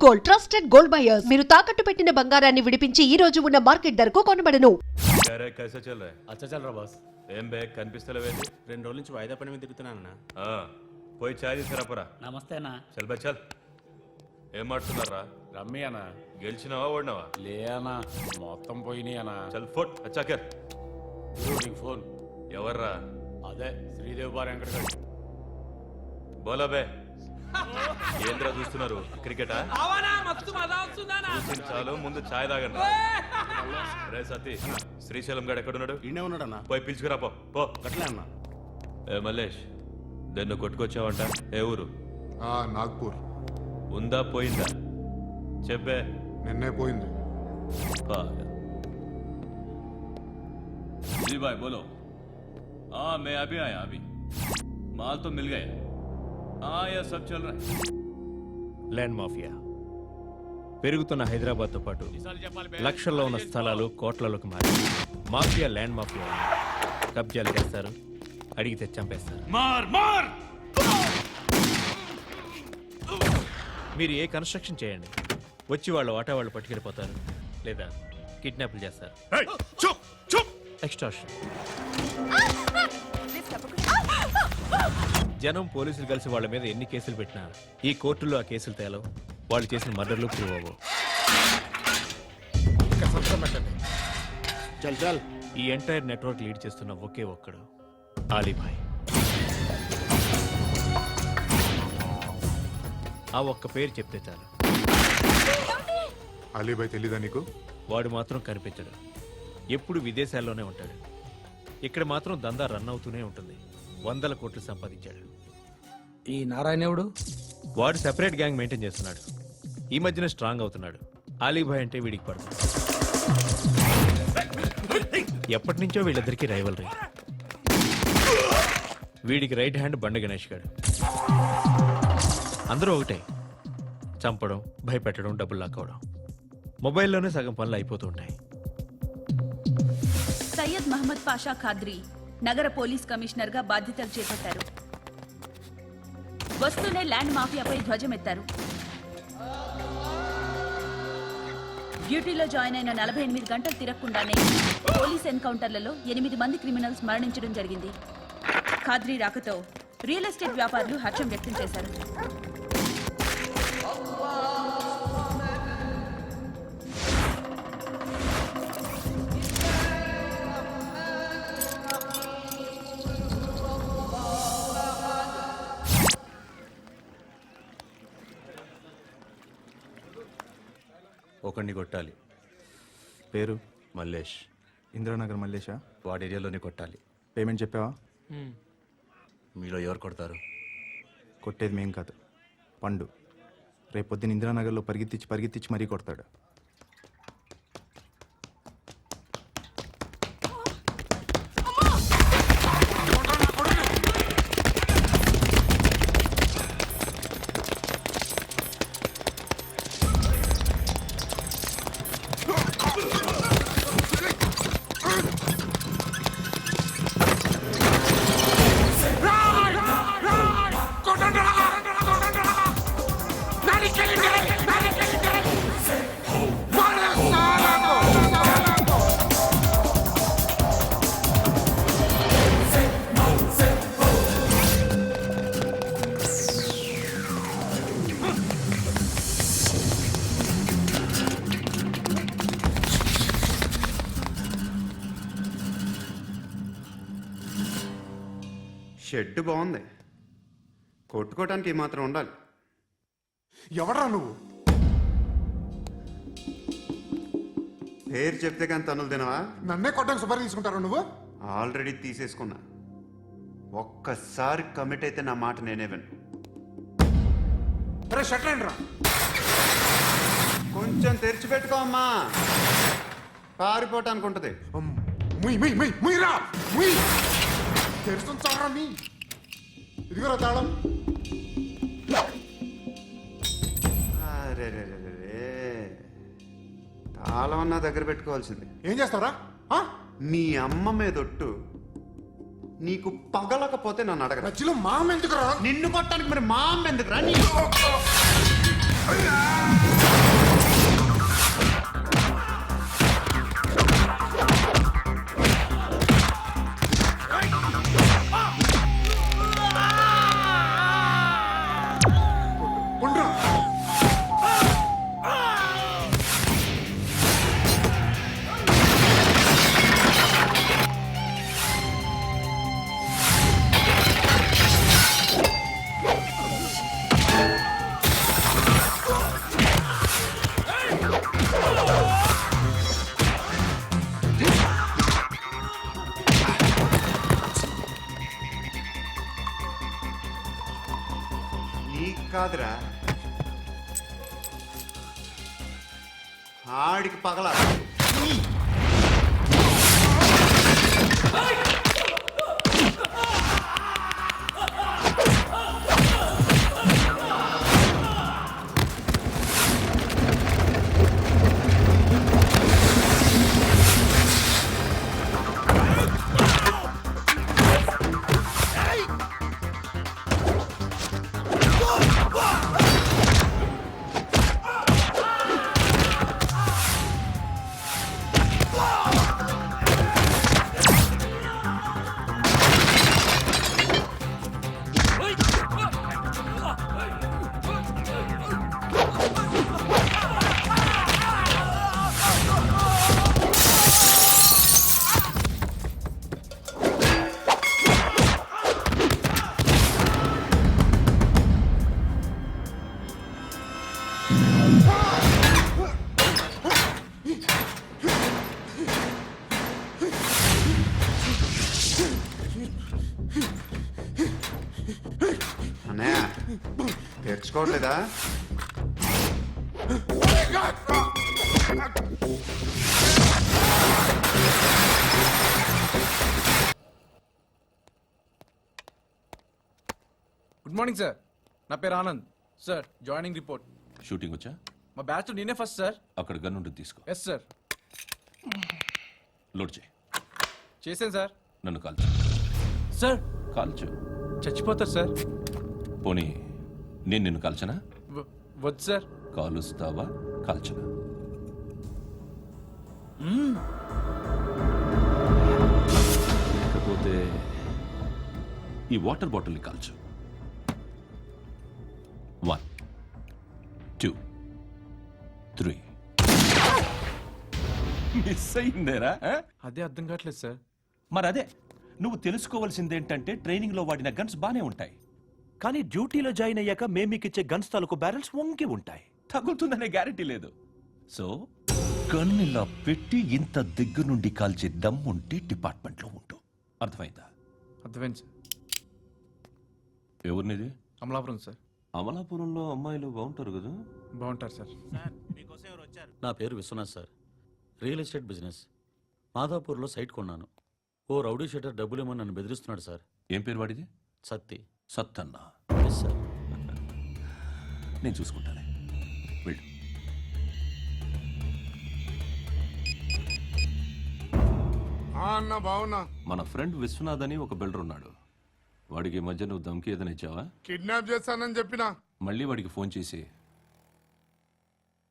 Gold, trusted gold buyers. మీరు తాకట్టు పెట్టిన బంగారాన్ని విడిపించి ఈ రోజు ఉన్న మార్కెట్ ధరకు కొనబడను. कैसा चल रहा है? अच्छा चल रहा बॉस. ఏం బే కనిపిస్తలేవేంటి? 2 రోజుల నుంచి వాయిదా పని మీద తిరుగుతున్నానన్నా. పోయి చాయ్ తీసుకురాపరా. నమస్తే అన్న. చల్ బై చల్. ఏం మాట్లాడుతున్నారా? రమ్మి అన్న. గెలిచినావా ఓడినావా? లే అన్న, మొత్తం పోయినాయి అన్న. చల్ ఫోట్ అచ్చాకర్. నీకు ఫోన్. ఎవర్రా? అదే శ్రీదేవ్ బార్ వెంకటగడ్. బోలా బే. ఏంద్రా చూస్తున్నారు? క్రికెటా? చాలు ముందు చాయ్ తాగండి. రే సతీ, శ్రీశైలం గారు ఎక్కడున్నాడు? ఈయనే ఉన్నాడన్నా. పోయి పిలుచుకురా పో. అట్లే అన్న. ఏ మల్లేష్, దన్ను కొట్టుకొచ్చావంట? ఏ ఊరు? నాగ్పూర్. ఉందా పోయిందా చెప్పే. నిన్నే పోయింది. जी भाई बोलो. हाँ मैं अभी आया अभी. माल तो मिल गया. हाँ यह सब चल रहा है. ల్యాండ్ మాఫియా పెరుగుతున్న హైదరాబాద్తో పాటు లక్షల్లో ఉన్న స్థలాలు కోట్లలోకి మారి మాఫియా ల్యాండ్ మాఫియా కబ్జాలు చేస్తారు, అడిగితే చంపేస్తారు. మీరు ఏ కన్స్ట్రక్షన్ చేయండి, వచ్చి వాళ్ళ వాటా వాళ్ళు పట్టుకెళ్ళిపోతారు, లేదా కిడ్నాప్లు చేస్తారు. ఎక్స్టార్షన్. జనం పోలీసులు కలిసి వాళ్ళ మీద ఎన్ని కేసులు పెట్టినా ఈ కోర్టులో ఆ కేసులు తేలవు, వాళ్ళు చేసిన మర్డర్లు ప్రూవ్ అవ్వవు. చల్ చల్. ఈ ఎంటైర్ నెట్వర్క్ లీడ్ చేస్తున్న ఒకే ఒక్కడు ఆలీభాయ్. ఆ ఒక్క పేరు చెప్తే చాలు. అలీబాయ్ తెలీదా నీకు? వాడు మాత్రం కనిపించడు, ఎప్పుడు విదేశాల్లోనే ఉంటాడు. ఇక్కడ మాత్రం దందా రన్ అవుతూనే ఉంటుంది. 100 కోట్లు సంపాదించాడు. ఈ నారాయణవుడు వాడు సెపరేట్ గ్యాంగ్ మెయింటైన్ చేస్తున్నాడు. ఈ మధ్యన స్ట్రాంగ్ అవుతున్నాడు. ఆలీభాయ్ అంటే వీడికి పడదు. ఎప్పటి నుంచో వీళ్ళిద్దరికీ రైవల్రీ. వీడికి రైట్ హ్యాండ్ బండ గణేష్ గాడు. అందరూ ఒకటే, చంపడం, భయపెట్టడం, డబ్బులు లాక్కోవడం. మొబైల్లోనే సగం పనులు అయిపోతూ ఉంటాయి. సయ్యద్ మహమ్మద్ పాషా ఖాద్రీ నగర పోలీస్ కమిషనర్ గా బాధ్యతలు చేపట్టారు. వస్తూనే ల్యాండ్ మాఫియాపై ధ్వజమెత్తారు. డ్యూటీలో జాయిన్ అయిన 48 గంటలు తిరగకుండానే పోలీస్ ఎన్కౌంటర్లలో 8 మంది క్రిమినల్స్ మరణించడం జరిగింది. ఖాద్రీ రాకతో రియల్ ఎస్టేట్ వ్యాపారులు హర్షం వ్యక్తం చేశారు. ఒకడిని కొట్టాలి. పేరు? మల్లేష్. ఇందిరానగర్ మల్లేషా? వాడి ఏరియాలోనే కొట్టాలి. పేమెంట్ చెప్పావా? మీలో ఎవరు కొడతారు? కొట్టేది మేం కాదు, పండు. రేపొద్దున ఇందిరానగర్లో పరిగెత్తించి మరీ కొడతాడు. షెడ్ బాగుంది, కొట్టుకోవటానికి మాత్రం ఉండాలి. ఎవడరా నువ్వు? పేరు చెప్తే కానీ తనులు తినవా? నన్నే కొట్టడానికి సుపారీ తీసుకుంటారా నువ్వు? ఆల్రెడీ తీసేసుకున్నా. ఒక్కసారి కమిట్ అయితే నా మాట నేనే విను. షట్లేండి రా. కొంచెం తెరిచిపెట్టుకో అమ్మా, పారిపోవటానికి ఉంటుంది. తెరుస్తుంది చావరా నీ. ఇదిగోరా తాళం. అరే తాళం అన్నా దగ్గర పెట్టుకోవాల్సింది. ఏం చేస్తారా? నీ అమ్మ మీదొట్టు, నీకు పగలకపోతే నన్ను అడగరా. మధ్యలో మామ ఎందుకు రా? నిన్ను కొట్టడానికి మరి మా అమ్మ ఎందుకు రా? కాదురా, ఆడికి పగల. అన్నయ్య తెచ్చుకోవట్లేదా? గుడ్ మార్నింగ్ సార్, నా పేరు Anand sir. Joining report. Shooting వచ్చా? మా బ్యాచ్ నేనే ఫస్ట్ సార్. అక్కడ గన్ ఉంటుంది, తీసుకో. Yes sir. లోడ్ చేయి. చేశాను సార్. నన్ను కాల్చు. సార్ కాల్చు. చచ్చిపోతారు సార్. పోనీ నేను నిన్ను కాల్చనా? వద్దు సార్. కాలుస్తావా కాల్చనా? లేకపోతే ఈ వాటర్ బాటిల్ని కాల్చు. 1 2 3. మిస్ అయిందేరా? అదే అర్థం కావట్లేదు సార్. మరి అదే నువ్వు తెలుసుకోవాల్సిందేంటంటే ట్రైనింగ్ లో వాడిన గన్స్ బానే ఉంటాయి, కానీ డ్యూటీలో జాయిన్ అయ్యాక మేము మీకు ఇచ్చే గన్స్ తాలూకు బ్యారెల్స్ వంగి ఉంటాయి. తగులుతుందనే గ్యారెంటీ లేదు. సో గన్ ఇలా పెట్టి ఇంత దగ్గర నుండి కాల్చే దమ్ ఉంటే డిపార్ట్మెంట్ లో ఉంటూ. అర్థమైందా? అర్థమైంది సార్. ఎవరినిది? అమలాపురం సార్. అమలాపురంలో అమ్మాయిలు బాగుంటారు కదా? బాగుంటారు సార్. నా పేరు Vishwanath sir. Real estate business. మాధాపూర్లో సైట్ కొన్నాను. ఓ రౌడీ షెటర్ డబ్బులు ఏమని నన్ను బెదిరిస్తున్నాడు సార్. ఏం పేరు వాడిది? సత్తి. సత్తన్నా. Yes sir. నేను చూసుకుంటానే, వెళ్ళు. అన్న బావున్నా. మన ఫ్రెండ్ విశ్వనాథ్ అని ఒక బిల్డర్ ఉన్నాడు. వాడికి ఈ మధ్య నువ్వు ధమ్కి ఏదైనా ఇచ్చావా? కిడ్నాప్ చేస్తానని చెప్పినా. మళ్ళీ వాడికి ఫోన్ చేసి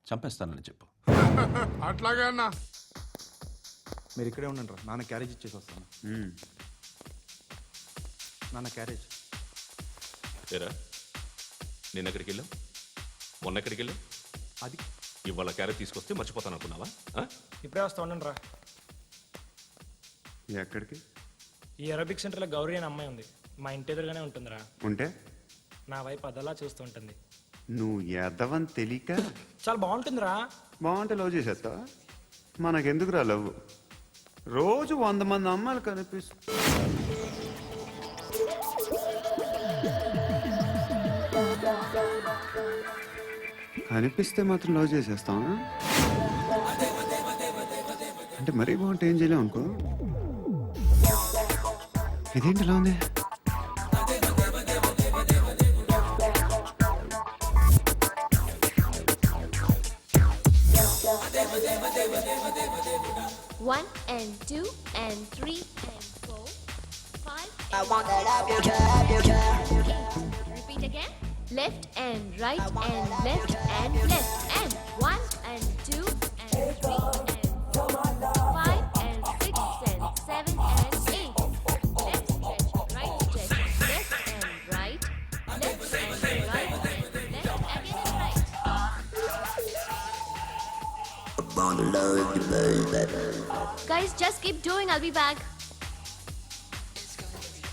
చంపేస్తానని చెప్పు. అట్లాగే అన్న. మీరు ఇక్కడే ఉండండి రా, నాన్న క్యారేజ్ ఇచ్చేసి వస్తాను. నాన్న క్యారేజ్. ఏరా, నిన్న ఎక్కడికి వెళ్ళావు? మొన్న ఎక్కడికి వెళ్ళావు? అది ఇవాళ క్యారెట్ తీసుకొస్తే మర్చిపోతాను అనుకున్నావా? ఇప్పుడే వస్తా ఉండండి రా. ఎక్కడికి? ఈ అరబిక్ సెంటర్లో గౌరీ అనే అమ్మాయి ఉంది. మా ఇంటి ఎదురుగానే ఉంటుందిరా. ఉంటే నా వైపు అదలా చూస్తూ ఉంటుంది. నువ్వు ఎద్దవని తెలియక చాలా బాగుంటుందిరా. బాగుంటే లవ్ చేసేస్తావా? మనకెందుకురా లవ్? రోజు 100 మంది అమ్మాయిలు కనిపిస్తే మాత్రం లవ్ చేసేస్తావా? అంటే మరీ బాగుంటే ఏం చేయలేవు అనుకో. ఇదేంటి ఇలా ఉంది? One and 2 and 3 and 4, 5. I want that love you care. Repeat again. Left and right and left and left and 1 and 2 and 3 and 4, 5 and 6 and 7 and 8. Left stretch, right stretch, left and right, left and right and left again and right. Guys, just keep doing. I'll be back.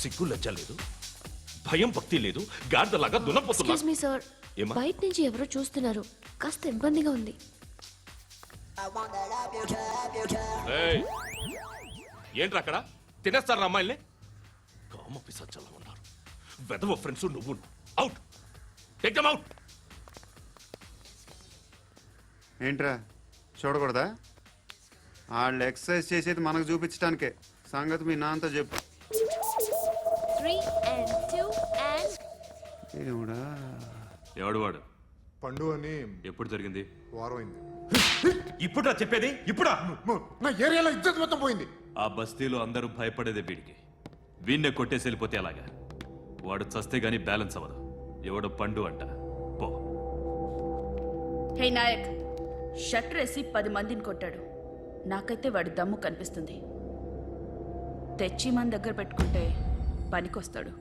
సిగ్గు లజ్జ లేదు, భయం భక్తి లేదు, గాడిదలాగా దున్నపోతున్నా. Excuse me, sir. ఏమా? బయట నుంచి ఎవరో చూస్తున్నారు. కాస్త ఇబ్బందిగా ఉంది. ఏయ్, ఏంట్రా అక్కడ? తినేస్తారా అమ్మాయిల్ని? కామ పిశాచాలా ఉన్నారు. వెదవ ఫ్రెండ్స్ నువ్వు. Out, take them out. ఏంట్రా చూడకూడదా? వాళ్ళు ఎక్సర్సైజ్ చేసేది మనకు చూపించడానికే. సంగతి మీ నాన్నతో చెప్పు. 3 and 2 and ఏమిడా ఎవడు వాడు? పండు అని ఎప్పుడు జరిగింది? వారం అయింది. ఇప్పుడా చెప్పేది? ఇప్పుడా? నా ఏరియాలో ఇజ్జత్ మొత్తం పోయింది. ఆ బస్తీలో అందరూ భయపడేదే వీడికి. వీణ్ణే కొట్టేసి వెళ్ళిపోతే అలాగా. వాడు చస్తే గానీ బ్యాలెన్స్ అవ్వదు. ఎవడో పండు అంట. పో. హే నాయక్, షట్టర్ వేసి 10 మందిని కొట్టాడు. నాకైతే వాడి దమ్ము కనిపిస్తుంది. తెచ్చి మన దగ్గర పెట్టుకుంటే పనికొస్తాడు.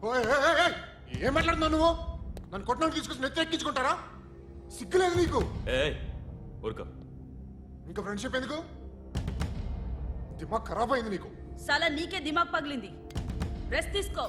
ఓయ్, ఏయ్, ఏయ్, ఏయ్, ఏం మాట్లాడుతున్నావు నువ్వు? నన్ను కొట్టడానికి తీసుకొచ్చి నెత్తి ఎక్కించుకుంటారా? సిగ్గులేదు నీకు? ఏ ఊరుకో. ఇంకా ఫ్రెండ్షిప్ ఎందుకు? దిమాగ్ ఖరాబ్ అయింది నీకు. సాలా నీకే దిమాగ్ పగిలింది. రెస్ట్ తీసుకో.